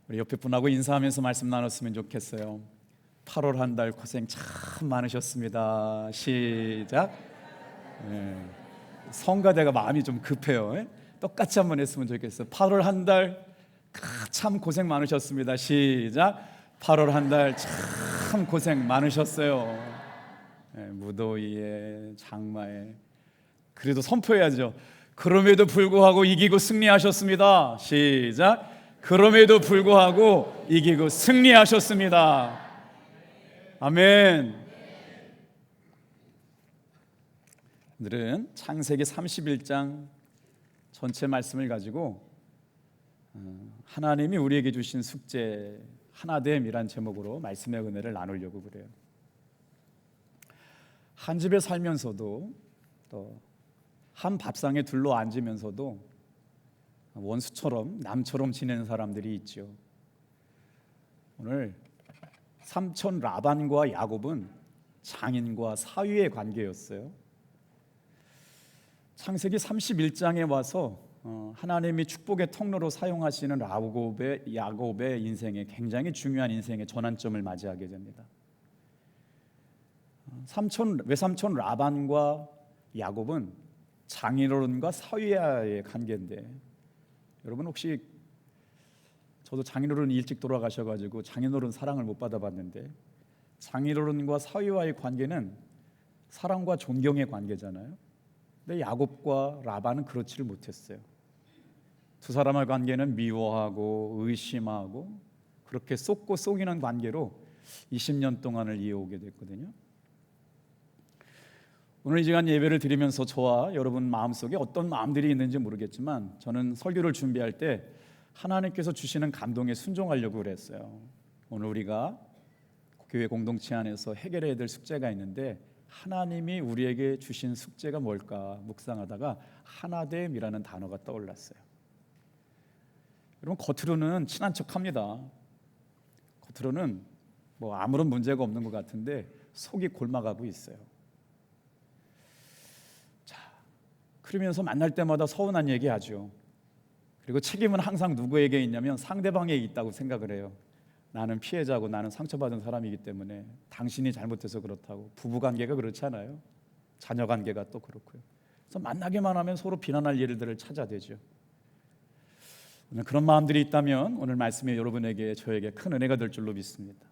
우리 옆에 분하고 인사하면서 말씀 나눴으면 좋겠어요. 8월 한 달 고생 참 많으셨습니다. 시작. 성가대가 마음이 좀 급해요. 똑같이 한번 했으면 좋겠어요. 8월 한 달 참 고생 많으셨습니다. 시작. 8월 한 달 참 고생 많으셨어요. 무더위에 장마에 그래도 선포해야죠. 그럼에도 불구하고 이기고 승리하셨습니다. 시작. 그럼에도 불구하고 이기고 승리하셨습니다. 아멘. 오늘은 창세기 31장 전체 말씀을 가지고 하나님이 우리에게 주신 숙제 하나됨이란 제목으로 말씀의 은혜를 나누려고 그래요. 한 집에 살면서도 또 한 밥상에 둘러 앉으면서도 원수처럼 남처럼 지내는 사람들이 있죠. 오늘 삼촌 라반과 야곱은 장인과 사위의 관계였어요. 창세기 31장에 와서 하나님이 축복의 통로로 사용하시는 야곱의 인생에 굉장히 중요한 인생의 전환점을 맞이하게 됩니다. 외삼촌 라반과 야곱은 장인어른과 사위와의 관계인데, 여러분 혹시 저도 장인어른이 일찍 돌아가셔가지고 장인어른 사랑을 못 받아봤는데, 장인어른과 사위와의 관계는 사랑과 존경의 관계잖아요. 근데 야곱과 라반은 그렇지를 못했어요. 두 사람의 관계는 미워하고 의심하고 그렇게 쏟고 속이는 관계로 20년 동안을 이어오게 됐거든요. 오늘 이 시간 예배를 드리면서 저와 여러분 마음속에 어떤 마음들이 있는지 모르겠지만, 저는 설교를 준비할 때 하나님께서 주시는 감동에 순종하려고 그랬어요. 오늘 우리가 교회 공동체 안에서 해결해야 될 숙제가 있는데, 하나님이 우리에게 주신 숙제가 뭘까 묵상하다가 하나됨이라는 단어가 떠올랐어요. 여러분, 겉으로는 친한 척합니다. 겉으로는 뭐 아무런 문제가 없는 것 같은데 속이 골마가고 있어요. 그러면서 만날 때마다 서운한 얘기하죠. 그리고 책임은 항상 누구에게 있냐면 상대방에 있다고 생각을 해요. 나는 피해자고 나는 상처받은 사람이기 때문에 당신이 잘못해서 그렇다고. 부부관계가 그렇잖아요. 자녀관계가 또 그렇고요. 그래서 만나기만 하면 서로 비난할 일들을 찾아대죠. 오늘 그런 마음들이 있다면 오늘 말씀이 여러분에게 저에게 큰 은혜가 될 줄로 믿습니다.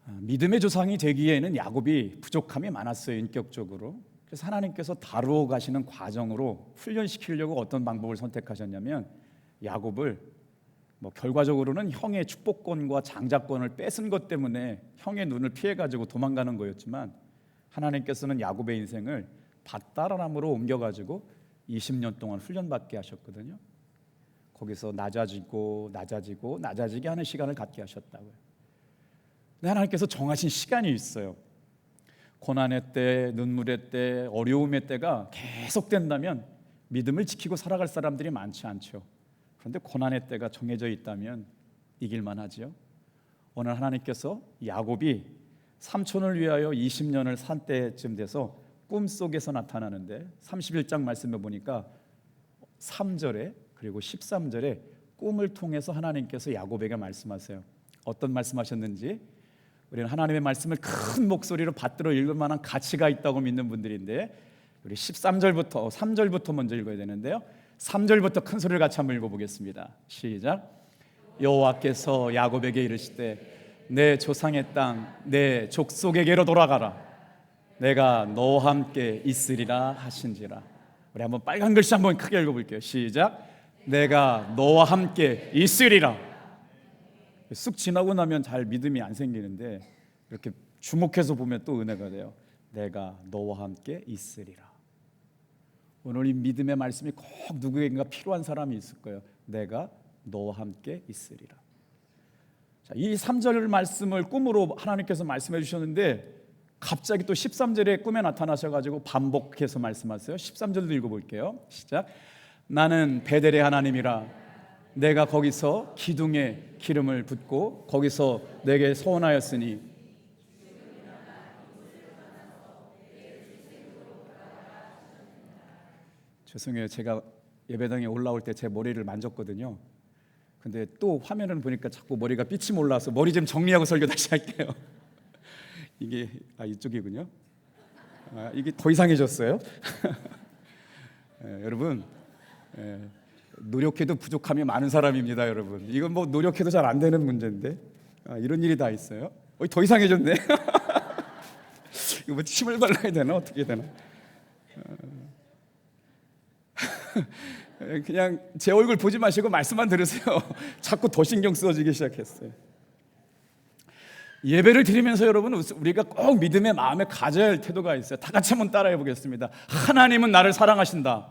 믿음의 조상이 되기에는 야곱이 부족함이 많았어요. 인격적으로. 그래서 하나님께서 다루어 가시는 과정으로 훈련시키려고 어떤 방법을 선택하셨냐면, 야곱을 결과적으로는 형의 축복권과 장자권을 뺏은 것 때문에 형의 눈을 피해가지고 도망가는 거였지만, 하나님께서는 야곱의 인생을 밧다라람으로 옮겨가지고 20년 동안 훈련받게 하셨거든요. 거기서 낮아지고 낮아지게 하는 시간을 갖게 하셨다고요. 근데 하나님께서 정하신 시간이 있어요. 고난의 때, 눈물의 때, 어려움의 때가 계속된다면 믿음을 지키고 살아갈 사람들이 많지 않죠. 그런데 고난의 때가 정해져 있다면 이길만 하죠. 오늘 하나님께서 야곱이 삼촌을 위하여 20년을 산 때쯤 돼서 꿈속에서 나타나는데, 31장 말씀에 보니까 3절에 그리고 13절에 꿈을 통해서 하나님께서 야곱에게 말씀하세요. 어떤 말씀하셨는지, 우리는 하나님의 말씀을 큰 목소리로 받들어 읽을 만한 가치가 있다고 믿는 분들인데, 우리 13절부터 3절부터 먼저 읽어야 되는데요. 3절부터 큰 소리를 같이 한번 읽어보겠습니다. 시작. 여호와께서 야곱에게 이르시되 내 조상의 땅 내 족속에게로 돌아가라. 내가 너와 함께 있으리라 하신지라. 우리 한번 빨간 글씨 한번 크게 읽어볼게요. 시작. 내가 너와 함께 있으리라. 쑥 지나고 나면 잘 믿음이 안 생기는데, 이렇게 주목해서 보면 또 은혜가 돼요. 내가 너와 함께 있으리라. 오늘 이 믿음의 말씀이 꼭 누구에겐가 필요한 사람이 있을 거예요. 내가 너와 함께 있으리라. 자, 이 3절 말씀을 꿈으로 하나님께서 말씀해 주셨는데, 갑자기 또 13절에 꿈에 나타나셔가지고 반복해서 말씀하세요. 13절도 읽어볼게요. 시작. 나는 베델의 하나님이라. 내가 거기서 기둥에 기름을 붓고 거기서 내게 서원하였으니, 죄송해요. 제가 예배당에 올라올 때 제 머리를 만졌거든요. 근데 또 화면을 보니까 자꾸 머리가 빛이 몰라서 머리 좀 정리하고 설교 다시 할게요. 이게 이쪽이군요. 이게 더 이상해졌어요. 여러분, 노력해도 부족함이 많은 사람입니다, 여러분. 이건 뭐 노력해도 잘 안 되는 문제인데 이런 일이 다 있어요. 더 이상해졌네. 이거 뭐 침을 발라야 되나 어떻게 되나? 그냥 제 얼굴 보지 마시고 말씀만 들으세요. 자꾸 더 신경 쓰여지기 시작했어요. 예배를 드리면서 여러분, 우리가 꼭 믿음의 마음에 가져야 할 태도가 있어요. 다 같이 한번 따라해 보겠습니다. 하나님은 나를 사랑하신다.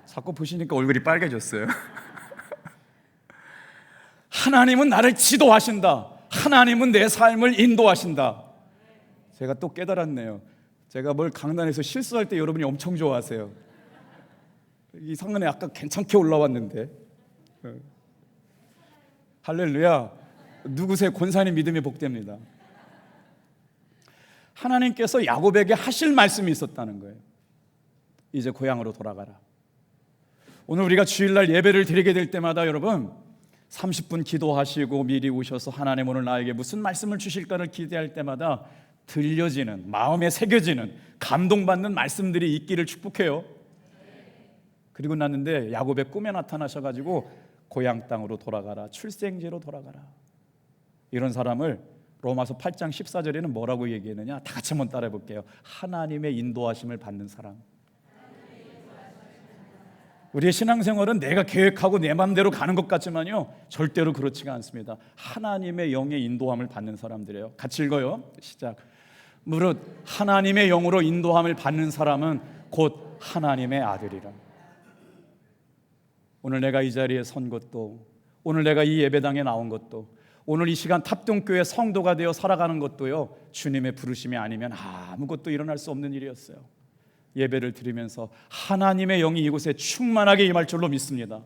자꾸 보시니까 얼굴이 빨개졌어요. 하나님은 나를 지도하신다. 하나님은 내 삶을 인도하신다. 제가 또 깨달았네요. 제가 뭘 강단에서 실수할 때 여러분이 엄청 좋아하세요. 이 상은에 아까 괜찮게 올라왔는데. 할렐루야. 누구세 권사님 믿음이 복됩니다. 하나님께서 야곱에게 하실 말씀이 있었다는 거예요. 이제 고향으로 돌아가라. 오늘 우리가 주일날 예배를 드리게 될 때마다 여러분 30분 기도하시고 미리 오셔서 하나님 오늘 나에게 무슨 말씀을 주실까를 기대할 때마다 들려지는, 마음에 새겨지는, 감동받는 말씀들이 있기를 축복해요. 그리고 났는데 야곱의 꿈에 나타나셔가지고 고향 땅으로 돌아가라, 출생지로 돌아가라. 이런 사람을 로마서 8장 14절에는 뭐라고 얘기했느냐? 다 같이 한번 따라해 볼게요. 하나님의 인도하심을 받는 사람. 우리의 신앙생활은 내가 계획하고 내 마음대로 가는 것 같지만요, 절대로 그렇지가 않습니다. 하나님의 영의 인도함을 받는 사람들이에요. 같이 읽어요. 시작. 무릇 하나님의 영으로 인도함을 받는 사람은 곧 하나님의 아들이라. 오늘 내가 이 자리에 선 것도, 오늘 내가 이 예배당에 나온 것도, 오늘 이 시간 탑동교회 성도가 되어 살아가는 것도요, 주님의 부르심이 아니면 아무것도 일어날 수 없는 일이었어요. 예배를 드리면서 하나님의 영이 이곳에 충만하게 임할 줄로 믿습니다.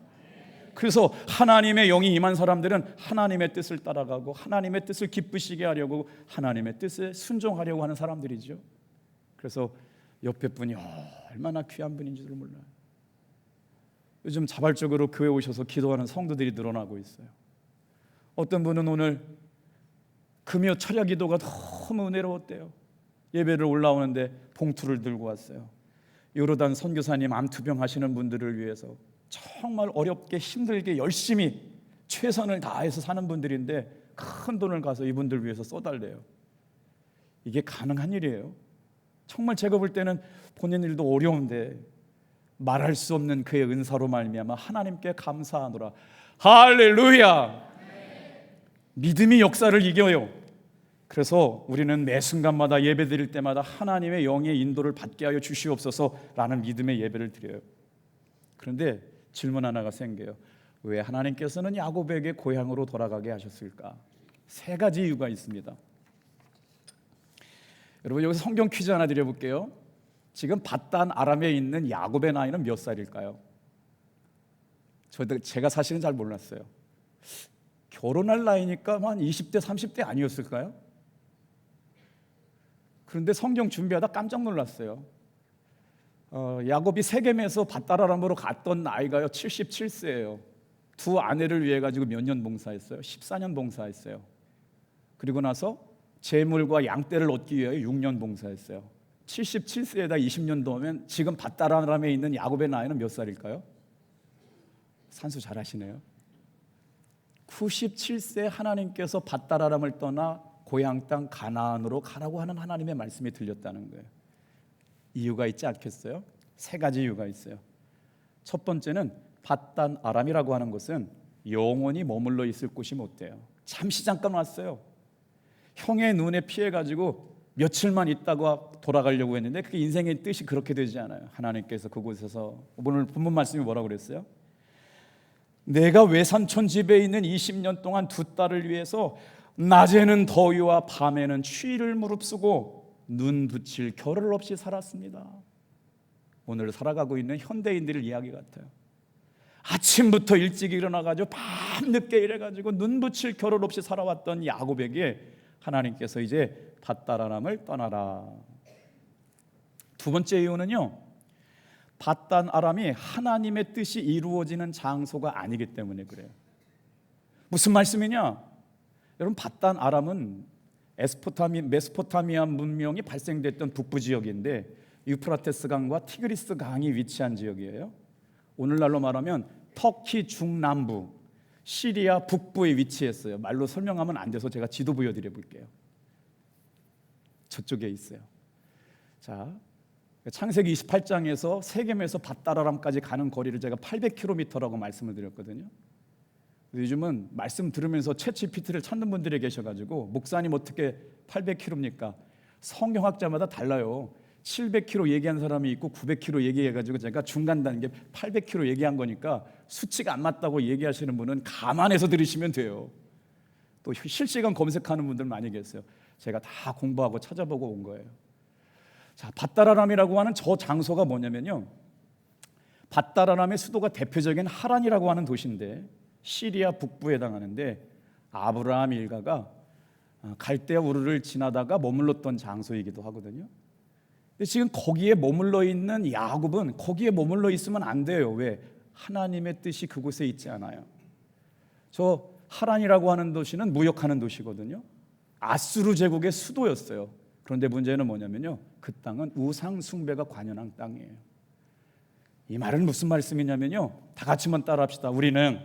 그래서 하나님의 영이 임한 사람들은 하나님의 뜻을 따라가고 하나님의 뜻을 기쁘시게 하려고 하나님의 뜻에 순종하려고 하는 사람들이죠. 그래서 옆에 분이 얼마나 귀한 분인지를 몰라요. 요즘 자발적으로 교회 오셔서 기도하는 성도들이 늘어나고 있어요. 어떤 분은 오늘 금요 철야 기도가 너무 은혜로웠대요. 예배를 올라오는데 봉투를 들고 왔어요. 요르단 선교사님 암투병 하시는 분들을 위해서 정말 어렵게 힘들게 열심히 최선을 다해서 사는 분들인데 큰 돈을 가서 이분들 위해서 써달래요. 이게 가능한 일이에요? 정말 제가 볼 때는 본인 일도 어려운데 말할 수 없는 그의 은사로 말미암아 하나님께 감사하노라. 할렐루야. 믿음이 역사를 이겨요. 그래서 우리는 매 순간마다 예배 드릴 때마다 하나님의 영의 인도를 받게 하여 주시옵소서라는 믿음의 예배를 드려요. 그런데 질문 하나가 생겨요. 왜 하나님께서는 야곱에게 고향으로 돌아가게 하셨을까? 세 가지 이유가 있습니다. 여러분, 여기서 성경 퀴즈 하나 드려볼게요. 지금 밧단 아람에 있는 야곱의 나이는 몇 살일까요? 제가 사실은 잘 몰랐어요. 결혼할 나이니까 한 20대 30대 아니었을까요? 그런데 성경 준비하다 깜짝 놀랐어요. 야곱이 세겜에서 밧다라람으로 갔던 나이가요 77세예요. 두 아내를 위해 가지고 몇 년 봉사했어요? 14년 봉사했어요. 그리고 나서 재물과 양떼를 얻기 위해 6년 봉사했어요. 77세에다 20년 더하면 지금 밧다라람에 있는 야곱의 나이는 몇 살일까요? 산수 잘하시네요. 97세 하나님께서 밧다라람을 떠나 고향 땅 가나안으로 가라고 하는 하나님의 말씀이 들렸다는 거예요. 이유가 있지 않겠어요? 세 가지 이유가 있어요. 첫 번째는 밧단 아람이라고 하는 것은 영원히 머물러 있을 곳이 못 돼요. 잠시 잠깐 왔어요. 형의 눈에 피해가지고 며칠만 있다가 돌아가려고 했는데 그게 인생의 뜻이 그렇게 되지 않아요. 하나님께서 그곳에서 오늘 본문 말씀이 뭐라고 그랬어요? 내가 외산촌 집에 있는 20년 동안 두 딸을 위해서 낮에는 더위와 밤에는 추위를 무릅쓰고 눈 붙일 겨를 없이 살았습니다. 오늘 살아가고 있는 현대인들의 이야기 같아요. 아침부터 일찍 일어나가지고 밤늦게 일해가지고 눈 붙일 겨를 없이 살아왔던 야곱에게 하나님께서 이제 밧다라람을 떠나라. 두 번째 이유는요, 밧단 아람이 하나님의 뜻이 이루어지는 장소가 아니기 때문에 그래요. 무슨 말씀이냐? 여러분, 밧단 아람은 메소포타미아 문명이 발생됐던 북부 지역인데 유프라테스 강과 티그리스 강이 위치한 지역이에요. 오늘날로 말하면 터키 중남부, 시리아 북부에 위치했어요. 말로 설명하면 안 돼서 제가 지도 보여드려 볼게요. 저쪽에 있어요. 자, 창세기 28장에서 세겜에서 밧다라람까지 가는 거리를 제가 800km라고 말씀을 드렸거든요. 요즘은 말씀 들으면서 챗GPT를 찾는 분들이 계셔가지고 목사님 어떻게 800km입니까? 성경학자마다 달라요. 700km 얘기한 사람이 있고 900km 얘기해가지고 제가 중간 단계 800km 얘기한 거니까 수치가 안 맞다고 얘기하시는 분은 감안해서 들으시면 돼요. 또 실시간 검색하는 분들 많이 계세요. 제가 다 공부하고 찾아보고 온 거예요. 자, 밧다라람이라고 하는 저 장소가 뭐냐면요, 밧다라람의 수도가 대표적인 하란이라고 하는 도시인데 시리아 북부에 해당하는데 아브라함 일가가 갈대아 우르를 지나다가 머물렀던 장소이기도 하거든요. 근데 지금 거기에 머물러 있는 야곱은 거기에 머물러 있으면 안 돼요. 왜? 하나님의 뜻이 그곳에 있지 않아요. 저 하란이라고 하는 도시는 무역하는 도시거든요. 아수르 제국의 수도였어요. 그런데 문제는 뭐냐면요, 그 땅은 우상 숭배가 관연한 땅이에요. 이 말은 무슨 말씀이냐면요, 다 같이 한번 따라합시다. 우리는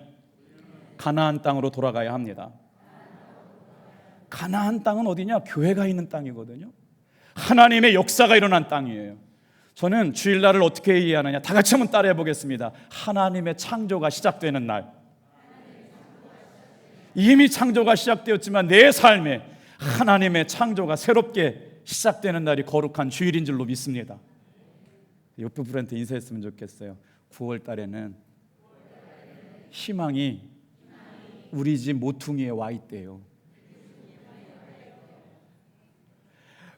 가나안 땅으로 돌아가야 합니다. 가나안 땅은 어디냐? 교회가 있는 땅이거든요. 하나님의 역사가 일어난 땅이에요. 저는 주일날을 어떻게 이해하느냐, 다 같이 한번 따라해 보겠습니다. 하나님의 창조가 시작되는 날, 이미 창조가 시작되었지만 내 삶에 하나님의 창조가 새롭게 시작되는 날이 거룩한 주일인 줄로 믿습니다. 옆에 분한테 인사했으면 좋겠어요. 9월 달에는 희망이 우리 집 모퉁이에 와 있대요.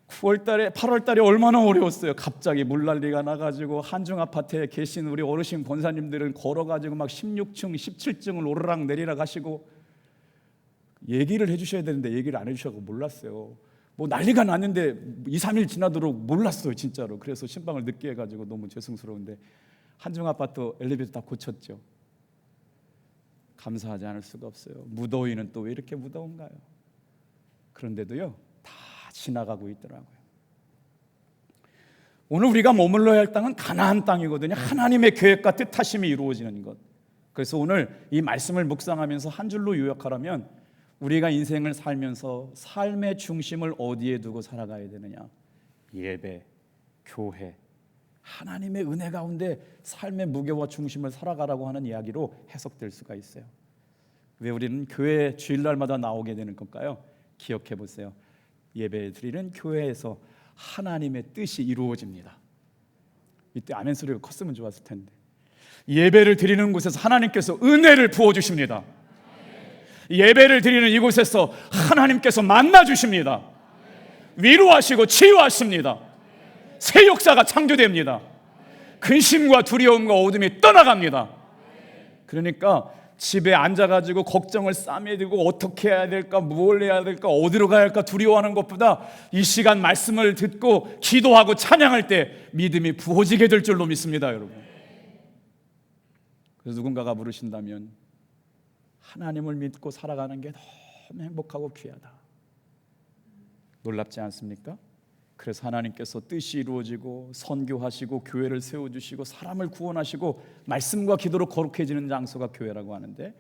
9월 달에 8월 달에 얼마나 어려웠어요. 갑자기 물난리가 나가지고 한중 아파트에 계신 우리 어르신 권사님들은 걸어가지고 막 16층 17층을 오르락 내리락 하시고 얘기를 해주셔야 되는데 얘기를 안 해주셔서 몰랐어요. 뭐 난리가 났는데 2, 3일 지나도록 몰랐어요, 진짜로. 그래서 신방을 늦게 해가지고 너무 죄송스러운데 한중 아파트 엘리베이터 다 고쳤죠. 감사하지 않을 수가 없어요. 무더위는 또 왜 이렇게 무더운가요? 그런데도요, 다 지나가고 있더라고요. 오늘 우리가 머물러야 할 땅은 가나안 땅이거든요. 하나님의 계획과 뜻하심이 이루어지는 것. 그래서 오늘 이 말씀을 묵상하면서 한 줄로 요약하라면 우리가 인생을 살면서 삶의 중심을 어디에 두고 살아가야 되느냐? 예배, 교회, 하나님의 은혜 가운데 삶의 무게와 중심을 살아가라고 하는 이야기로 해석될 수가 있어요. 왜 우리는 교회 주일날마다 나오게 되는 걸까요? 기억해 보세요. 예배 드리는 교회에서 하나님의 뜻이 이루어집니다. 이때 아멘 소리가 컸으면 좋았을 텐데. 예배를 드리는 곳에서 하나님께서 은혜를 부어주십니다. 예배를 드리는 이곳에서 하나님께서 만나주십니다. 위로하시고 치유하십니다. 새 역사가 창조됩니다. 근심과 두려움과 어둠이 떠나갑니다. 그러니까 집에 앉아가지고 걱정을 싸매들고 어떻게 해야 될까, 뭘 해야 될까, 어디로 가야 할까 두려워하는 것보다 이 시간 말씀을 듣고 기도하고 찬양할 때 믿음이 부어지게 될 줄로 믿습니다, 여러분. 그래서 누군가가 물으신다면 하나님을 믿고 살아가는 게 너무 행복하고 귀하다. 놀랍지 않습니까? 그래서 하나님께서 뜻이 이루어지고 선교하시고 교회를 세워주시고 사람을 구원하시고 말씀과 기도로 거룩해지는 장소가 교회라고 하는데,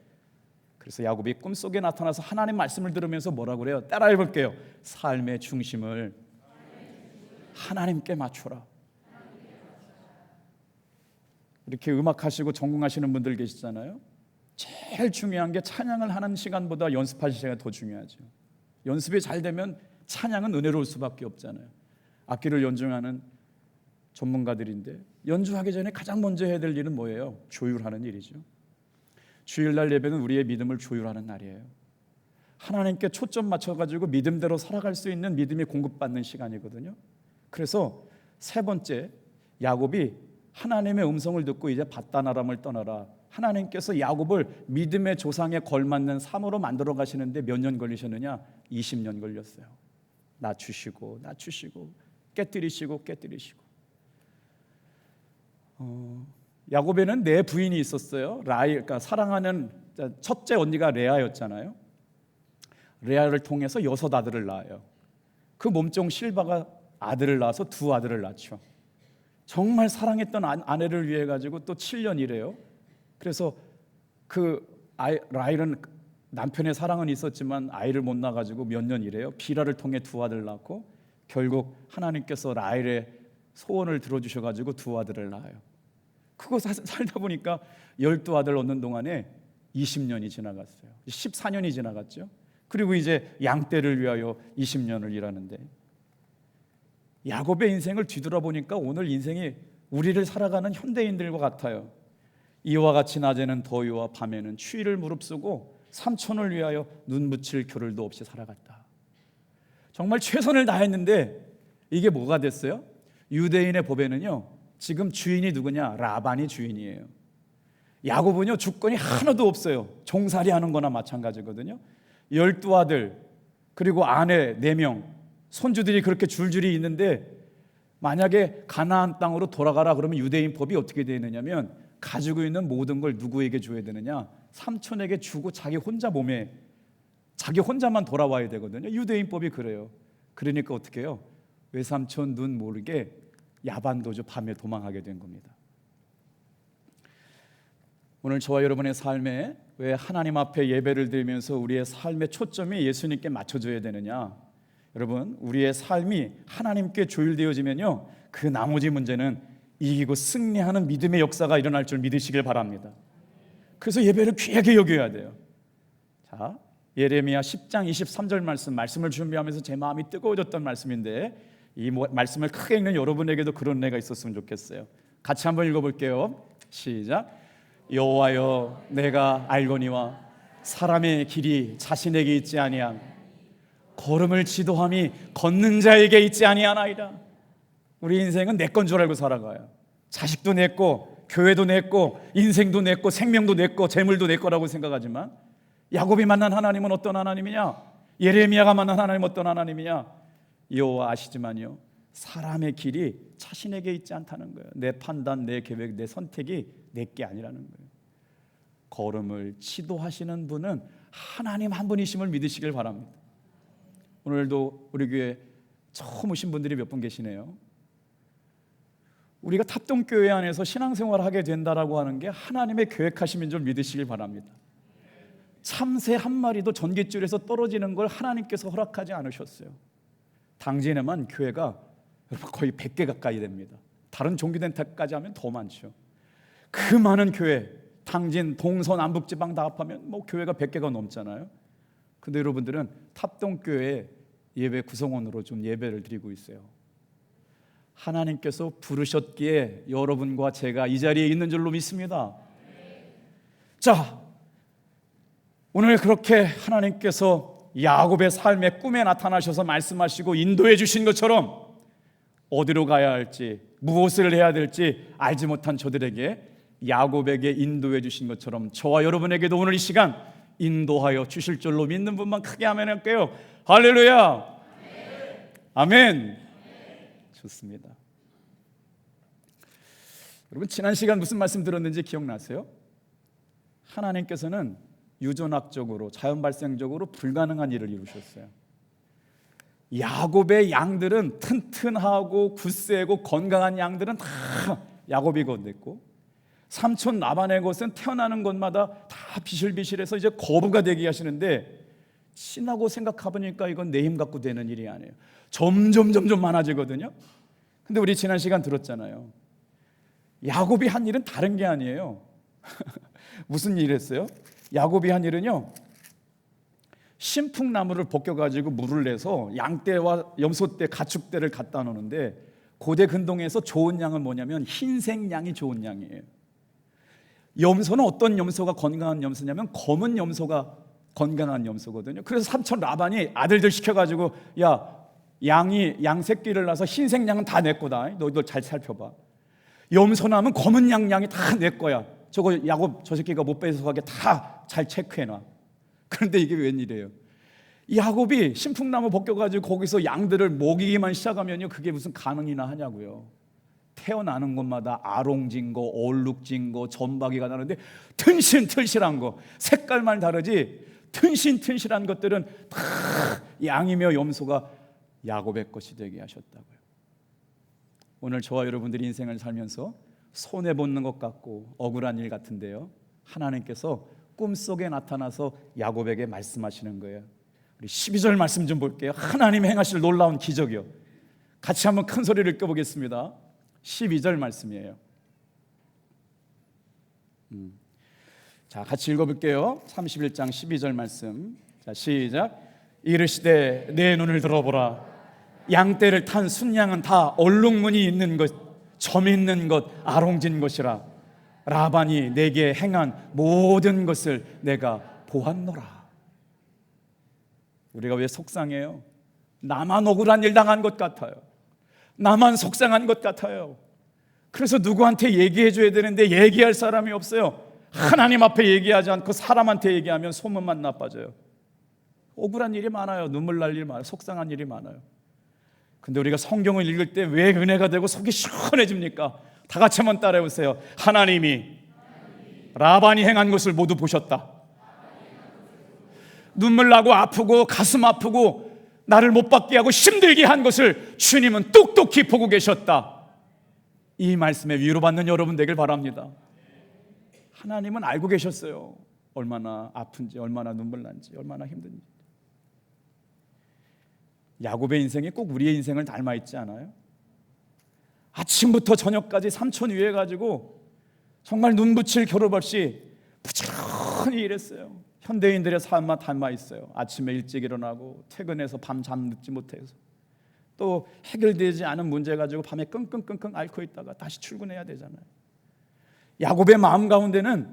그래서 야곱이 꿈속에 나타나서 하나님 말씀을 들으면서 뭐라고 그래요? 따라해 볼게요. 삶의 중심을 하나님께 맞춰라. 이렇게 음악하시고 전공하시는 분들 계시잖아요. 제일 중요한 게 찬양을 하는 시간보다 연습하실 시간이 더 중요하죠. 연습이 잘 되면 찬양은 은혜로울 수밖에 없잖아요. 악기를 연주하는 전문가들인데 연주하기 전에 가장 먼저 해야 될 일은 뭐예요? 조율하는 일이죠. 주일날 예배는 우리의 믿음을 조율하는 날이에요. 하나님께 초점 맞춰가지고 믿음대로 살아갈 수 있는 믿음이 공급받는 시간이거든요. 그래서 세 번째, 야곱이 하나님의 음성을 듣고 이제 밧단 아람을 떠나라. 하나님께서 야곱을 믿음의 조상에 걸맞는 삶으로 만들어 가시는데 몇 년 걸리셨느냐? 20년 걸렸어요. 낮추시고 깨뜨리시고. 야곱에는 네 부인이 있었어요. 그러니까 사랑하는 첫째 언니가 레아였잖아요. 레아를 통해서 6 아들을 낳아요. 그 몸종 실바가 아들을 낳아서 2 아들을 낳죠. 정말 사랑했던 아내를 위해 가지고 또 7년 일해요. 그래서 라헬은 남편의 사랑은 있었지만 아이를 못 낳아가지고 몇 년 일해요. 비라를 통해 2 아들을 낳고 결국 하나님께서 라헬의 소원을 들어주셔가지고 2 아들을 낳아요. 그거 살다 보니까 12 아들 얻는 동안에 20년이 지나갔어요. 14년이 지나갔죠. 그리고 이제 양떼를 위하여 20년을 일하는데, 야곱의 인생을 뒤돌아보니까 오늘 인생이 우리를 살아가는 현대인들과 같아요. 이와 같이 낮에는 더위와 밤에는 추위를 무릅쓰고 삼촌을 위하여 눈 붙일 겨를도 없이 살아갔다. 정말 최선을 다했는데 이게 뭐가 됐어요? 유대인의 법에는요, 지금 주인이 누구냐? 라반이 주인이에요. 야곱은요, 주권이 하나도 없어요. 종살이 하는 거나 마찬가지거든요. 12 아들 그리고 아내 4명, 손주들이 그렇게 줄줄이 있는데, 만약에 가나안 땅으로 돌아가라 그러면 유대인 법이 어떻게 되느냐면, 가지고 있는 모든 걸 누구에게 줘야 되느냐? 삼촌에게 주고 자기 혼자만 돌아와야 되거든요. 유대인 법이 그래요. 그러니까 어떻게 해요? 외삼촌 눈 모르게 야반도주 밤에 도망하게 된 겁니다. 오늘 저와 여러분의 삶에 왜 하나님 앞에 예배를 드리면서 우리의 삶의 초점이 예수님께 맞춰져야 되느냐? 여러분, 우리의 삶이 하나님께 조율되어지면요, 그 나머지 문제는 이기고 승리하는 믿음의 역사가 일어날 줄 믿으시길 바랍니다. 그래서 예배를 귀하게 여겨야 돼요. 자, 예레미야 10장 23절 말씀을 준비하면서 제 마음이 뜨거워졌던 말씀인데, 이 말씀을 크게 읽는 여러분에게도 그런 은혜가 있었으면 좋겠어요. 같이 한번 읽어볼게요. 시작. 여호와여, 내가 알거니와 사람의 길이 자신에게 있지 아니함, 걸음을 지도함이 걷는 자에게 있지 아니하나이다. 우리 인생은 내 건 줄 알고 살아가요. 자식도 내 거, 교회도 내 거, 인생도 내 거, 생명도 내 거, 재물도 내 거라고 생각하지만, 야곱이 만난 하나님은 어떤 하나님이냐? 예레미야가 만난 하나님은 어떤 하나님이냐? 여호와 아시지만요, 사람의 길이 자신에게 있지 않다는 거예요. 내 판단, 내 계획, 내 선택이 내게 아니라는 거예요. 걸음을 지도하시는 분은 하나님 한 분이심을 믿으시길 바랍니다. 오늘도 우리 교회 처음 오신 분들이 몇 분 계시네요. 우리가 탑동교회 안에서 신앙생활을 하게 된다라고 하는 게 하나님의 계획하심인 줄 믿으시길 바랍니다. 참새 한 마리도 전깃줄에서 떨어지는 걸 하나님께서 허락하지 않으셨어요. 당진에만 교회가 거의 100개 가까이 됩니다. 다른 종교단체까지 하면 더 많죠. 그 많은 교회, 당진, 동서, 남북지방 다 합하면 교회가 100개가 넘잖아요. 근데 여러분들은 탑동교회 예배 구성원으로 좀 예배를 드리고 있어요. 하나님께서 부르셨기에 여러분과 제가 이 자리에 있는 줄로 믿습니다. 자, 오늘 그렇게 하나님께서 야곱의 삶의 꿈에 나타나셔서 말씀하시고 인도해 주신 것처럼 어디로 가야 할지, 무엇을 해야 될지 알지 못한 저들에게 야곱에게 인도해 주신 것처럼 저와 여러분에게도 오늘 이 시간 인도하여 주실 줄로 믿는 분만 크게 아멘 할게요. 할렐루야. 아멘. 좋습니다. 여러분, 지난 시간 무슨 말씀 들었는지 기억나세요? 하나님께서는 유전학적으로, 자연 발생적으로 불가능한 일을 이루셨어요. 야곱의 양들은 튼튼하고 굳세고 건강한 양들은 다 야곱이 건넸고, 삼촌 라반의 것은 태어나는 것마다 다 비실비실해서 이제 거부가 되게 하시는데, 친하고 생각해보니까 이건 내 힘 갖고 되는 일이 아니에요. 점점 많아지거든요. 근데 우리 지난 시간 들었잖아요. 야곱이 한 일은 다른 게 아니에요. 무슨 일을 했어요? 야곱이 한 일은요, 신풍나무를 벗겨가지고 물을 내서 양떼와 염소떼, 가축떼를 갖다 놓는데, 고대 근동에서 좋은 양은 뭐냐면 흰색 양이 좋은 양이에요. 염소는 어떤 염소가 건강한 염소냐면 검은 염소가 건강한 염소거든요. 그래서 삼촌 라반이 아들들 시켜가지고, 야, 양 새끼를 낳아서 흰색 양은 다 내 거다. 너희들 잘 살펴봐. 염소 낳으면 검은 양이 다 내 거야. 저거 야곱 저 새끼가 못 뺏어가게 다 잘 체크해놔. 그런데 이게 웬일이에요? 야곱이 신풍나무 벗겨가지고 거기서 양들을 먹이기만 시작하면요, 그게 무슨 가능이나 하냐고요. 태어나는 곳마다 아롱진 거, 얼룩진 거, 점박이가 나는데 튼실튼실한 거, 색깔만 다르지 튼실튼실한 것들은 다 양이며 염소가 야곱의 것이 되게 하셨다고요. 오늘 저와 여러분들이 인생을 살면서 손해보는 것 같고 억울한 일 같은데요, 하나님께서 꿈속에 나타나서 야곱에게 말씀하시는 거예요. 우리 12절 말씀 좀 볼게요. 하나님 행하실 놀라운 기적이요. 같이 한번 큰 소리를 읽어보겠습니다. 12절 말씀이에요. 자, 같이 읽어볼게요. 31장 12절 말씀. 자, 시작. 이르시되 내 눈을 들어보라. 양떼를 탄 순양은 다 얼룩무늬 있는 것, 점 있는 것, 아롱진 것이라. 라반이 내게 행한 모든 것을 내가 보았노라. 우리가 왜 속상해요? 나만 억울한 일 당한 것 같아요. 나만 속상한 것 같아요. 그래서 누구한테 얘기해 줘야 되는데 얘기할 사람이 없어요. 하나님 앞에 얘기하지 않고 사람한테 얘기하면 소문만 나빠져요. 억울한 일이 많아요. 눈물 날 일이 많아요. 속상한 일이 많아요. 근데 우리가 성경을 읽을 때 왜 은혜가 되고 속이 시원해집니까? 다 같이 한번 따라해 보세요. 하나님이 라반이 행한 것을 모두 보셨다. 눈물 나고 아프고 가슴 아프고 나를 못 받게 하고 힘들게 한 것을 주님은 똑똑히 보고 계셨다. 이 말씀에 위로받는 여러분 되길 바랍니다. 하나님은 알고 계셨어요. 얼마나 아픈지, 얼마나 눈물 난지, 얼마나 힘든지. 야곱의 인생이 꼭 우리의 인생을 닮아 있지 않아요? 아침부터 저녁까지 삼촌 위해 가지고 정말 눈 붙일 겨를 없이 부지런히 일했어요. 현대인들의 삶과 닮아 있어요. 아침에 일찍 일어나고 퇴근해서 밤 잠 늦지 못해서 또 해결되지 않은 문제 가지고 밤에 끙끙끙끙 앓고 있다가 다시 출근해야 되잖아요. 야곱의 마음 가운데는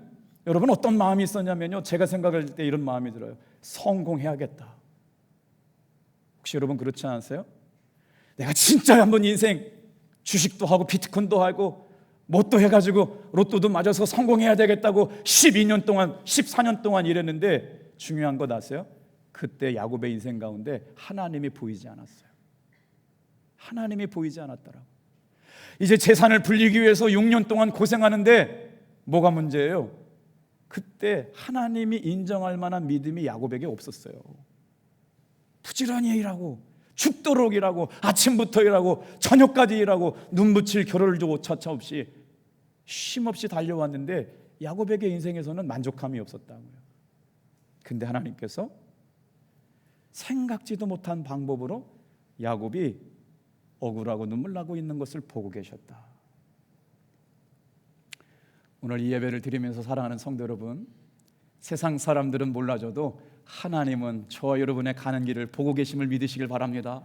여러분 어떤 마음이 있었냐면요, 제가 생각할 때 이런 마음이 들어요. 성공해야겠다. 혹시 여러분 그렇지 않으세요? 내가 진짜 한번 인생 주식도 하고 비트코인도 하고 뭣도 해가지고 로또도 맞아서 성공해야 되겠다고 12년 동안 14년 동안 일했는데 중요한 거 아세요? 그때 야곱의 인생 가운데 하나님이 보이지 않았어요. 하나님이 보이지 않았더라고. 이제 재산을 불리기 위해서 6년 동안 고생하는데 뭐가 문제예요? 그때 하나님이 인정할 만한 믿음이 야곱에게 없었어요. 부지런히 일하고 죽도록 일하고 아침부터 일하고 저녁까지 일하고 눈 붙일 겨를조차 없이 쉼없이 달려왔는데 야곱에게 인생에서는 만족함이 없었다고요. 근데 하나님께서 생각지도 못한 방법으로 야곱이 억울하고 눈물 나고 있는 것을 보고 계셨다. 오늘 이 예배를 드리면서 사랑하는 성도 여러분, 세상 사람들은 몰라줘도 하나님은 저와 여러분의 가는 길을 보고 계심을 믿으시길 바랍니다.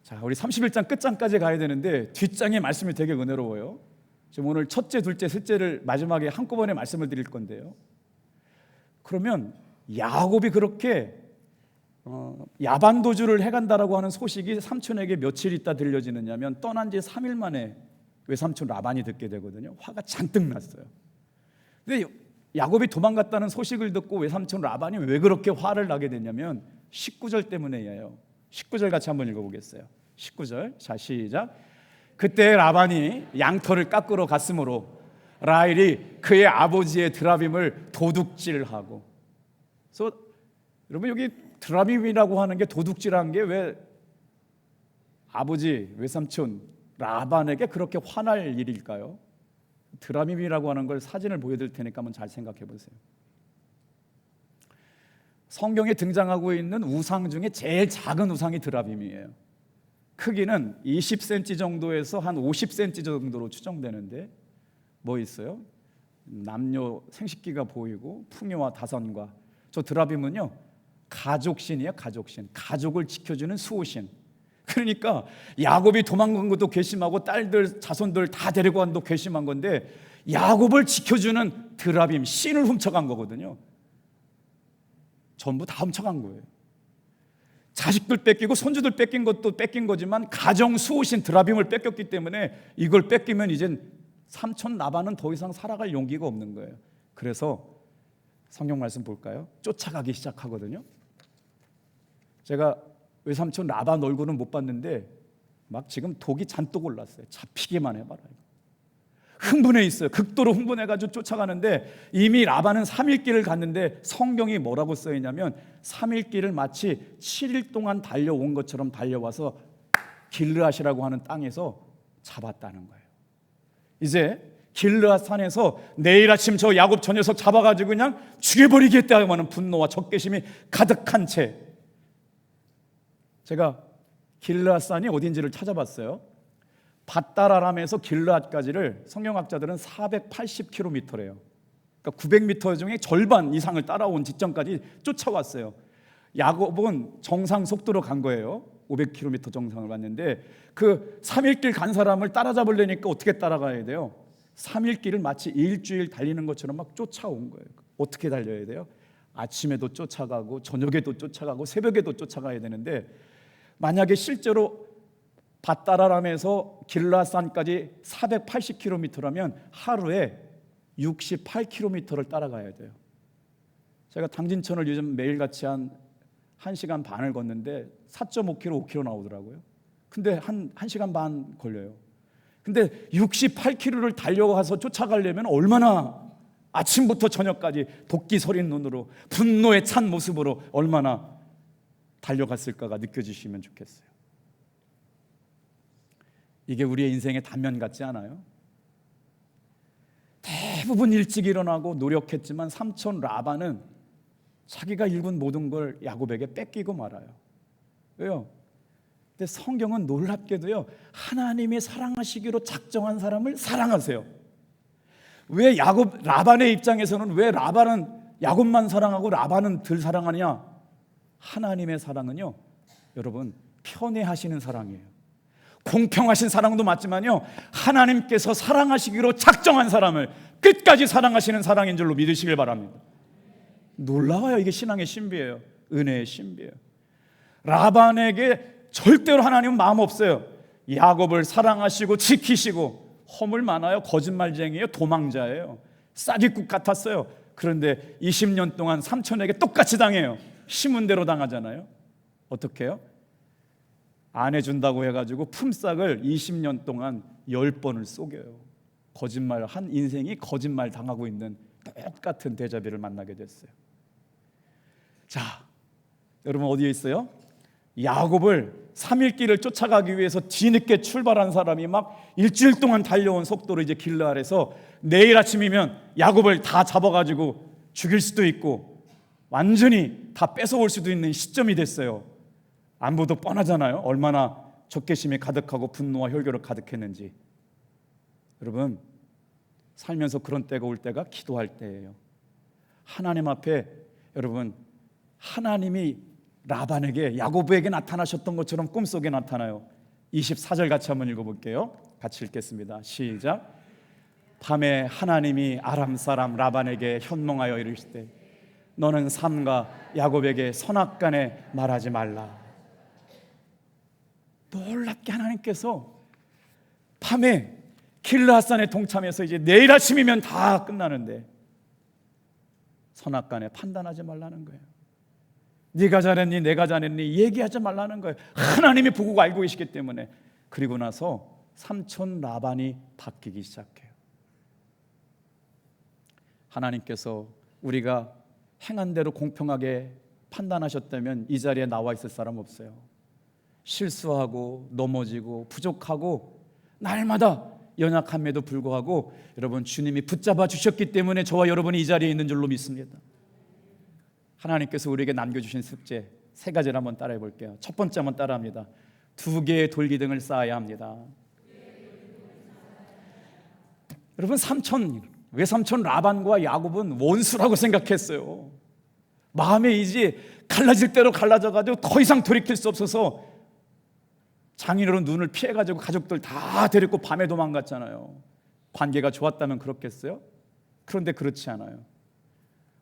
자, 우리 31장 끝장까지 가야 되는데 뒷장의 말씀이 되게 은혜로워요. 지금 오늘 첫째, 둘째, 셋째를 마지막에 한꺼번에 말씀을 드릴 건데요. 그러면 야곱이 그렇게 야반도주를 해간다라고 하는 소식이 삼촌에게 며칠 있다 들려지느냐면 떠난 지 3일 만에 외삼촌 라반이 듣게 되거든요. 화가 잔뜩 났어요. 근데 야곱이 도망갔다는 소식을 듣고 외삼촌 라반이 왜 그렇게 화를 나게 됐냐면 19절 때문에예요. 19절 같이 한번 읽어보겠어요. 19절, 자 시작. 그때 라반이 양털을 깎으러 갔으므로 라헬이 그의 아버지의 드라빔을 도둑질하고. 그래서 여러분 여기 드라빔이라고 하는 게 도둑질한 게 왜 아버지 외삼촌 라반에게 그렇게 화날 일일까요? 드라빔이라고 하는 걸 사진을 보여드릴 테니까 한번 잘 생각해 보세요. 성경에 등장하고 있는 우상 중에 제일 작은 우상이 드라빔이에요. 크기는 20cm 정도에서 한 50cm 정도로 추정되는데 뭐 있어요? 남녀 생식기가 보이고 풍요와 다선과. 저 드라빔은요 가족신이에요. 가족신, 가족을 지켜주는 수호신. 그러니까 야곱이 도망간 것도 괘씸하고 딸들 자손들 다 데리고 간 것도 괘씸한 건데 야곱을 지켜주는 드라빔 신을 훔쳐간 거거든요. 전부 다 훔쳐간 거예요. 자식들 뺏기고 손주들 뺏긴 것도 뺏긴 거지만 가정 수호신 드라빔을 뺏겼기 때문에 이걸 뺏기면 이젠 삼촌 라반은 더 이상 살아갈 용기가 없는 거예요. 그래서 성경 말씀 볼까요? 쫓아가기 시작하거든요. 제가 외삼촌 라반 얼굴은 못 봤는데 막 지금 독이 잔뜩 올랐어요. 잡히기만 해봐라. 흥분해 있어요. 극도로 흥분해가지고 쫓아가는데 이미 라반은 3일 길을 갔는데 성경이 뭐라고 써있냐면 3일 길을 마치 7일 동안 달려온 것처럼 달려와서 길르앗이라고 하는 땅에서 잡았다는 거예요. 이제 길르앗 산에서 내일 아침 저 야곱 저 녀석 잡아가지고 그냥 죽여버리겠다고 하는 분노와 적개심이 가득한 채 제가 길르앗 산이 어딘지를 찾아봤어요. 밧다라람에서 길르앗까지를 성경학자들은 480km래요. 그러니까 900m 중에 절반 이상을 따라온 지점까지 쫓아왔어요. 야곱은 정상 속도로 간 거예요. 500km 정상을 왔는데 그 3일길 간 사람을 따라잡으려니까 어떻게 따라가야 돼요? 3일길을 마치 일주일 달리는 것처럼 막 쫓아온 거예요. 어떻게 달려야 돼요? 아침에도 쫓아가고 저녁에도 쫓아가고 새벽에도 쫓아가야 되는데 만약에 실제로 밧다라람에서 길르앗산까지 480km라면 하루에 68km를 따라가야 돼요. 제가 당진천을 요즘 매일같이 한 1시간 반을 걷는데 4.5km, 5km 나오더라고요. 근데 한 1시간 반 걸려요. 근데 68km를 달려가서 쫓아가려면 얼마나 아침부터 저녁까지 도끼 서린 눈으로 분노에 찬 모습으로 얼마나 달려갔을까가 느껴지시면 좋겠어요. 이게 우리의 인생의 단면 같지 않아요? 대부분 일찍 일어나고 노력했지만 삼촌 라반은 자기가 일군 모든 걸 야곱에게 뺏기고 말아요. 왜요? 근데 성경은 놀랍게도요, 하나님이 사랑하시기로 작정한 사람을 사랑하세요. 왜 라반의 입장에서는 왜 라반은 야곱만 사랑하고 라반은 덜 사랑하냐? 하나님의 사랑은요, 여러분, 편애하시는 사랑이에요. 공평하신 사랑도 맞지만요, 하나님께서 사랑하시기로 작정한 사람을 끝까지 사랑하시는 사랑인 줄로 믿으시길 바랍니다. 놀라워요. 이게 신앙의 신비예요. 은혜의 신비예요. 라반에게 절대로 하나님은 마음 없어요. 야곱을 사랑하시고 지키시고, 허물 많아요. 거짓말쟁이에요. 도망자예요. 싹이국 같았어요. 그런데 20년 동안 삼촌에게 똑같이 당해요. 심은 대로 당하잖아요. 어떻게 해요? 안 해준다고 해가지고 품삯을 20년 동안 10번을 속여요. 거짓말 한 인생이 거짓말 당하고 있는 똑같은 데자비를 만나게 됐어요. 자, 여러분 어디에 있어요? 야곱을 3일 길을 쫓아가기 위해서 뒤늦게 출발한 사람이 막 일주일 동안 달려온 속도로 이제 길르앗에서 내일 아침이면 야곱을 다 잡아가지고 죽일 수도 있고 완전히 다 뺏어올 수도 있는 시점이 됐어요. 안보도 뻔하잖아요. 얼마나 적개심이 가득하고 분노와 혈교를 가득했는지. 여러분, 살면서 그런 때가 올 때가 기도할 때예요. 하나님 앞에, 여러분, 하나님이 라반에게, 야곱에게 나타나셨던 것처럼 꿈속에 나타나요. 24절 같이 한번 읽어볼게요. 같이 읽겠습니다. 시작. 밤에 하나님이 아람 사람 라반에게 현몽하여 이르시되 너는 삼가 야곱에게 선악간에 말하지 말라. 놀랍게 하나님께서 밤에 길르앗산에 동참해서 이제 내일 아침이면 다 끝나는데 선악간에 판단하지 말라는 거예요. 네가 잘했니 내가 잘했니 얘기하지 말라는 거예요. 하나님이 보고 알고 계시기 때문에. 그리고 나서 삼촌 라반이 바뀌기 시작해요. 하나님께서 우리가 행한 대로 공평하게 판단하셨다면 이 자리에 나와 있을 사람 없어요. 실수하고 넘어지고 부족하고 날마다 연약함에도 불구하고 여러분 주님이 붙잡아 주셨기 때문에 저와 여러분이 이 자리에 있는 줄로 믿습니다. 하나님께서 우리에게 남겨주신 숙제 3가지를 한번 따라해 볼게요. 첫 번째 한번 따라합니다. 2개의 돌기둥을 쌓아야 합니다. 여러분 외삼촌 라반과 야곱은 원수라고 생각했어요. 마음의 이지 갈라질 대로 갈라져가지고 더 이상 돌이킬 수 없어서 장인어른 눈을 피해가지고 가족들 다 데리고 밤에 도망갔잖아요. 관계가 좋았다면 그렇겠어요? 그런데 그렇지 않아요.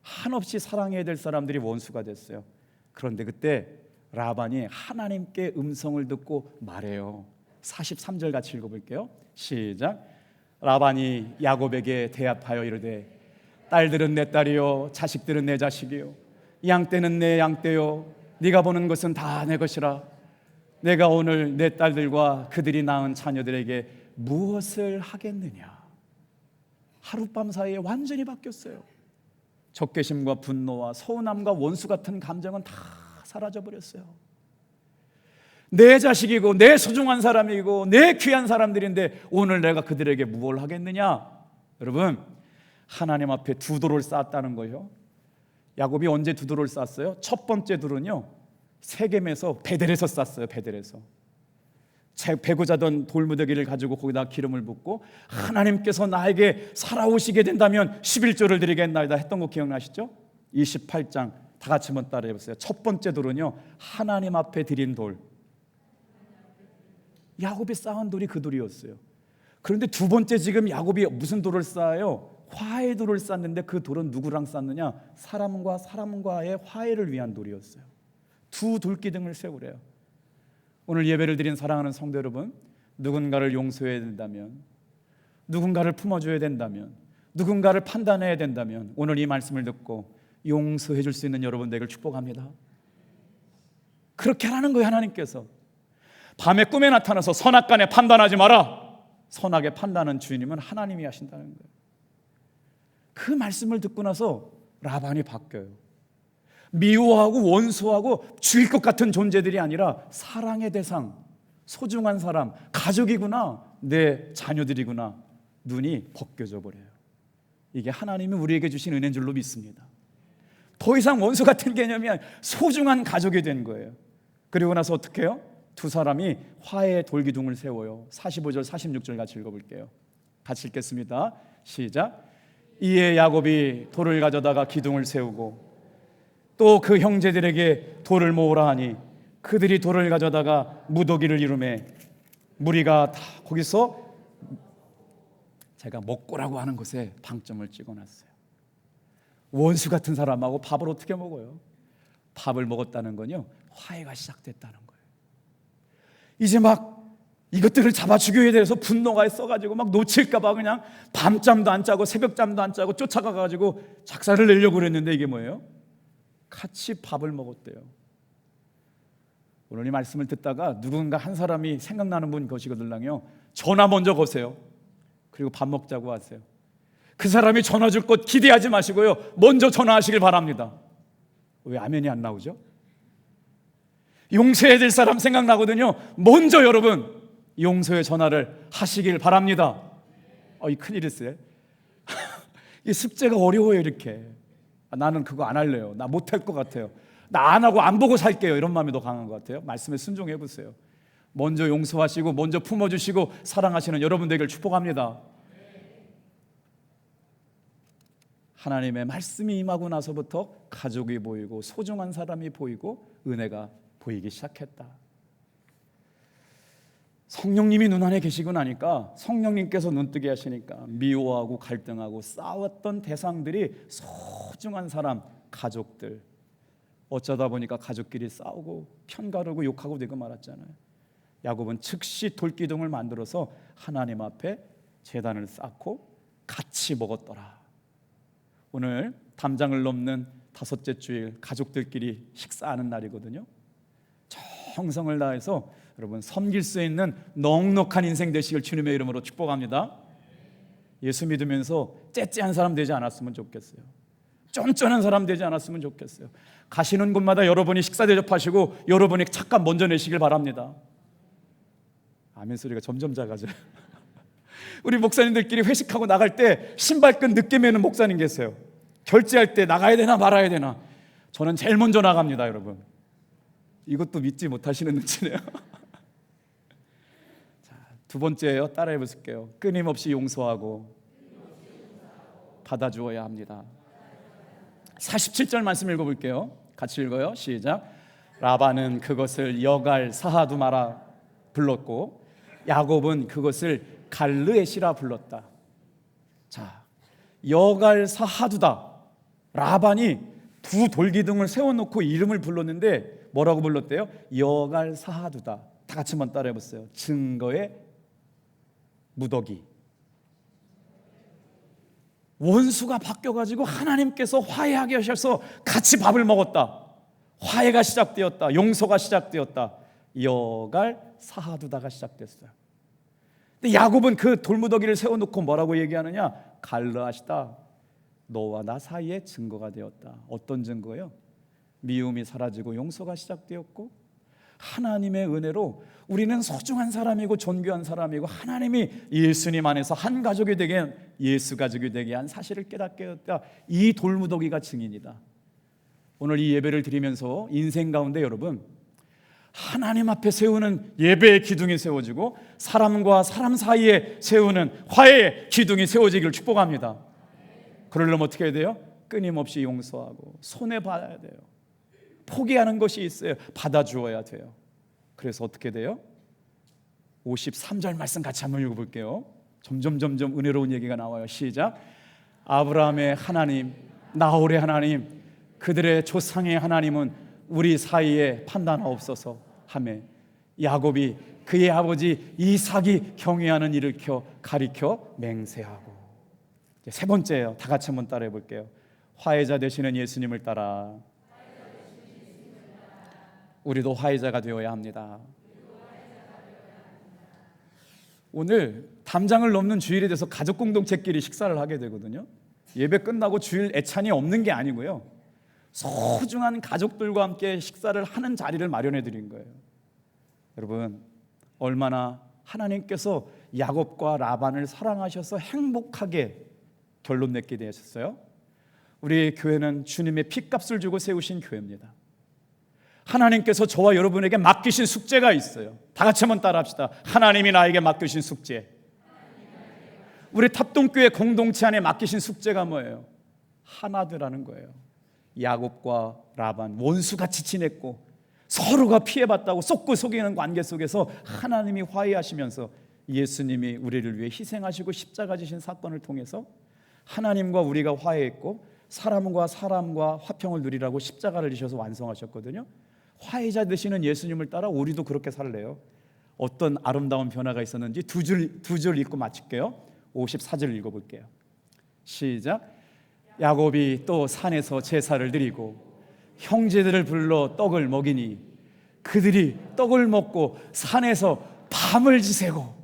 한없이 사랑해야 될 사람들이 원수가 됐어요. 그런데 그때 라반이 하나님께 음성을 듣고 말해요. 43절 같이 읽어볼게요. 시작. 라반이 야곱에게 대합하여 이르되 딸들은 내 딸이요 자식들은 내 자식이요 양떼는 내 양떼요 네가 보는 것은 다 내 것이라 내가 오늘 내 딸들과 그들이 낳은 자녀들에게 무엇을 하겠느냐. 하룻밤 사이에 완전히 바뀌었어요. 적개심과 분노와 서운함과 원수 같은 감정은 다 사라져버렸어요. 내 자식이고 내 소중한 사람이고 내 귀한 사람들인데 오늘 내가 그들에게 무엇을 하겠느냐. 여러분, 하나님 앞에 두 돌을 쌓았다는 거예요. 야곱이 언제 두 돌을 쌓았어요? 첫 번째 돌은요, 세겜에서 베델에서 쌓았어요. 베델에서 베고 자던 돌무더기를 가지고 거기다 기름을 붓고 하나님께서 나에게 살아오시게 된다면 11조를 드리겠나이다 했던 거 기억나시죠? 28장 다 같이 한번 따라해 보세요. 첫 번째 돌은요, 하나님 앞에 드린 돌. 야곱이 쌓은 돌이 그 돌이었어요. 그런데 두 번째, 지금 야곱이 무슨 돌을 쌓아요? 화해 돌을 쌓는데 그 돌은 누구랑 쌓느냐? 사람과 사람과의 화해를 위한 돌이었어요. 두 돌기둥을 세우래요. 오늘 예배를 드린 사랑하는 성도 여러분, 누군가를 용서해야 된다면, 누군가를 품어줘야 된다면, 누군가를 판단해야 된다면 오늘 이 말씀을 듣고 용서해 줄 수 있는 여러분 되기를 축복합니다. 그렇게 하라는 거예요. 하나님께서 밤에 꿈에 나타나서 선악간에 판단하지 마라. 선악의 판단은 주님은 하나님이 하신다는 거예요. 그 말씀을 듣고 나서 라반이 바뀌어요. 미워하고 원수하고 죽일 것 같은 존재들이 아니라 사랑의 대상, 소중한 사람, 가족이구나, 내 자녀들이구나, 눈이 벗겨져 버려요. 이게 하나님이 우리에게 주신 은혜인 줄로 믿습니다. 더 이상 원수 같은 개념이 아니라 소중한 가족이 된 거예요. 그리고 나서 어떻게 해요? 두 사람이 화해의 돌기둥을 세워요. 45절 46절 같이 읽어볼게요. 같이 읽겠습니다. 시작. 이에 야곱이 돌을 가져다가 기둥을 세우고 또 그 형제들에게 돌을 모으라 하니 그들이 돌을 가져다가 무더기를 이루매 무리가 다 거기서 제가 먹고라고 하는 곳에 방점을 찍어놨어요. 원수 같은 사람하고 밥을 어떻게 먹어요? 밥을 먹었다는 건요, 화해가 시작됐다는 거예요. 이제 막 이것들을 잡아 죽여야 돼서 분노가 있어가지고 막 놓칠까봐 그냥 밤잠도 안 자고 새벽잠도 안 자고 쫓아가가지고 작사를 내려고 그랬는데 이게 뭐예요? 같이 밥을 먹었대요. 오늘 이 말씀을 듣다가 누군가 한 사람이 생각나는 분 거시거들랑요, 전화 먼저 거세요. 그리고 밥 먹자고 하세요. 그 사람이 전화 줄 것 기대하지 마시고요, 먼저 전화하시길 바랍니다. 왜 아멘이 안 나오죠? 용서해야 될 사람 생각나거든요. 먼저 여러분 용서의 전화를 하시길 바랍니다. 이 큰일이었어요. 이 습제가 어려워요. 이렇게 나는 그거 안 할래요. 나 못할 것 같아요. 나 안 하고 안 보고 살게요. 이런 마음이 더 강한 것 같아요. 말씀에 순종해 보세요. 먼저 용서하시고 먼저 품어주시고 사랑하시는 여러분 되기를 축복합니다. 하나님의 말씀이 임하고 나서부터 가족이 보이고 소중한 사람이 보이고 은혜가 보이기 시작했다. 성령님이 눈 안에 계시고 나니까, 성령님께서 눈뜨게 하시니까 미워하고 갈등하고 싸웠던 대상들이 소중한 사람, 가족들, 어쩌다 보니까 가족끼리 싸우고 편가르고 욕하고 되고 말았잖아요. 야곱은 즉시 돌기둥을 만들어서 하나님 앞에 제단을 쌓고 같이 먹었더라. 오늘 담장을 넘는 다섯째 주일 가족들끼리 식사하는 날이거든요. 정성을 다해서 여러분 섬길 수 있는 넉넉한 인생 되시길 주님의 이름으로 축복합니다. 예수 믿으면서 째째한 사람 되지 않았으면 좋겠어요. 쫀쫀한 사람 되지 않았으면 좋겠어요. 가시는 곳마다 여러분이 식사 대접하시고 여러분이 착각 먼저 내시길 바랍니다. 아멘 소리가 점점 작아져요. 우리 목사님들끼리 회식하고 나갈 때 신발끈 늦게 매는 목사님 계세요. 결제할 때 나가야 되나 말아야 되나. 저는 제일 먼저 나갑니다. 여러분, 이것도 믿지 못하시는 눈치네요. 자, 두 번째예요. 따라해 보실게요. 끊임없이 용서하고 받아주어야 합니다. 47절 말씀 읽어볼게요. 같이 읽어요. 시작. 라반은 그것을 여갈 사하두마라 불렀고 야곱은 그것을 갈르에시라 불렀다. 자, 여갈 사하두다. 라반이 두 돌기둥을 세워놓고 이름을 불렀는데 뭐라고 불렀대요? 여갈 사하두다. 다 같이 한번 따라해 보세요. 증거의 무더기. 원수가 바뀌어가지고 하나님께서 화해하게 하셔서 같이 밥을 먹었다. 화해가 시작되었다. 용서가 시작되었다. 여갈 사하두다가 시작됐어요. 근데 야곱은 그 돌무더기를 세워놓고 뭐라고 얘기하느냐? 갈르하시다. 너와 나 사이에 증거가 되었다. 어떤 증거요? 미움이 사라지고 용서가 시작되었고, 하나님의 은혜로 우리는 소중한 사람이고 존귀한 사람이고, 하나님이 예수님 안에서 한 가족이 되게, 예수 가족이 되게 한 사실을 깨닫게 되었다. 이 돌무더기가 증인이다. 오늘 이 예배를 드리면서 인생 가운데 여러분, 하나님 앞에 세우는 예배의 기둥이 세워지고 사람과 사람 사이에 세우는 화해의 기둥이 세워지기를 축복합니다. 그러려면 어떻게 해야 돼요? 끊임없이 용서하고 손해봐야 돼요. 포기하는 것이 있어요. 받아주어야 돼요. 그래서 어떻게 돼요? 53절 말씀 같이 한번 읽어볼게요. 점점 은혜로운 얘기가 나와요. 시작. 아브라함의 하나님, 나홀의 하나님, 그들의 조상의 하나님은 우리 사이에 판단하옵소서 하매, 야곱이 그의 아버지 이삭이 경외하는 일을 가리켜 맹세하고. 세 번째예요. 다 같이 한번 따라해 볼게요. 화해자 되시는 예수님을 따라 우리도 화해자가 되어야 합니다. 오늘 담장을 넘는 주일에 대해서 가족 공동체끼리 식사를 하게 되거든요. 예배 끝나고 주일 애찬이 없는 게 아니고요, 소중한 가족들과 함께 식사를 하는 자리를 마련해 드린 거예요. 여러분, 얼마나 하나님께서 야곱과 라반을 사랑하셔서 행복하게 결론 맺게 되셨어요. 우리 교회는 주님의 핏값을 주고 세우신 교회입니다. 하나님께서 저와 여러분에게 맡기신 숙제가 있어요. 다 같이 한번 따라합시다. 하나님이 나에게 맡기신 숙제. 우리 탑동교회 공동체 안에 맡기신 숙제가 뭐예요? 하나되라는 거예요. 야곱과 라반 원수같이 지냈고 서로가 피해봤다고 쏟고 속이는 관계 속에서 하나님이 화해하시면서 예수님이 우리를 위해 희생하시고 십자가 지신 사건을 통해서 하나님과 우리가 화해했고, 사람과 화평을 누리라고 십자가를 지셔서 완성하셨거든요. 화해자 되시는 예수님을 따라 우리도 그렇게 살래요. 어떤 아름다운 변화가 있었는지 두 줄 읽고 마칠게요. 54절 읽어볼게요. 시작. 야곱이 또 산에서 제사를 드리고 형제들을 불러 떡을 먹이니 그들이 떡을 먹고 산에서 밤을 지새고.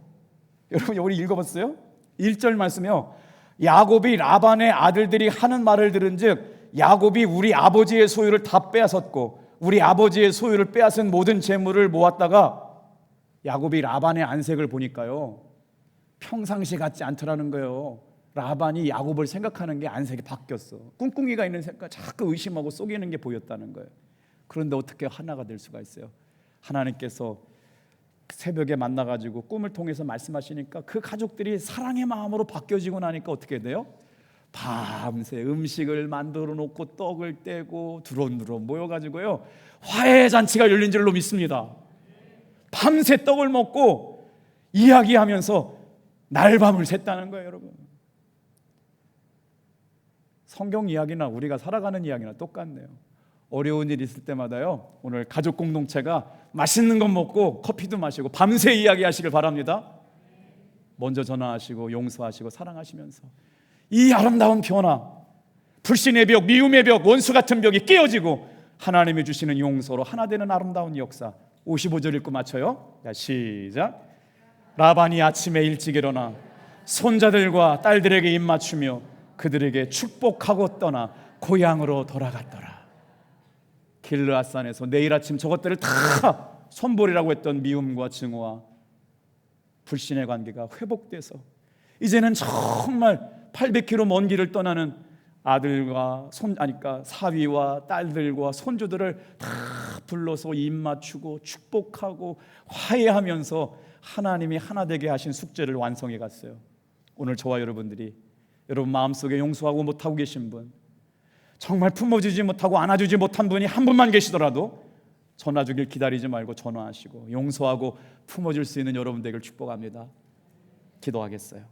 여러분, 우리 읽어봤어요? 1절 말씀이요. 야곱이 라반의 아들들이 하는 말을 들은즉 야곱이 우리 아버지의 소유를 다 빼앗았고 우리 아버지의 소유를 빼앗은 모든 재물을 모았다가, 야곱이 라반의 안색을 보니까요, 평상시 같지 않더라는 거예요. 라반이 야곱을 생각하는 게 안색이 바뀌었어. 꿍꿍이가 있는 생각, 자꾸 의심하고 속이는 게 보였다는 거예요. 그런데 어떻게 하나가 될 수가 있어요? 하나님께서 새벽에 만나가지고 꿈을 통해서 말씀하시니까 그 가족들이 사랑의 마음으로 바뀌어지고 나니까 어떻게 돼요? 밤새 음식을 만들어 놓고 떡을 떼고 두런두런 모여가지고요, 화해 잔치가 열린 줄로 믿습니다. 밤새 떡을 먹고 이야기하면서 날밤을 샜다는 거예요. 여러분, 성경 이야기나 우리가 살아가는 이야기나 똑같네요. 어려운 일 있을 때마다요, 오늘 가족 공동체가 맛있는 것 먹고 커피도 마시고 밤새 이야기하시길 바랍니다. 먼저 전화하시고 용서하시고 사랑하시면서 이 아름다운 변화, 불신의 벽, 미움의 벽, 원수 같은 벽이 깨어지고 하나님이 주시는 용서로 하나 되는 아름다운 역사. 55절 읽고 맞춰요. 자, 시작. 라반이 아침에 일찍 일어나 손자들과 딸들에게 입맞추며 그들에게 축복하고 떠나 고향으로 돌아갔더라. 길르앗산에서 내일 아침 저것들을 다 손보리라고 했던 미움과 증오와 불신의 관계가 회복돼서 이제는 정말 800km 먼 길을 떠나는 아들과 사위와 딸들과 손주들을 다 불러서 입맞추고 축복하고 화해하면서 하나님이 하나 되게 하신 숙제를 완성해 갔어요. 오늘 저와 여러분들이 여러분 마음속에 용서하고 못하고 계신 분, 정말 품어주지 못하고 안아주지 못한 분이 한 분만 계시더라도 전화 주길 기다리지 말고 전화하시고 용서하고 품어줄 수 있는 여러분 되길 축복합니다. 기도하겠어요.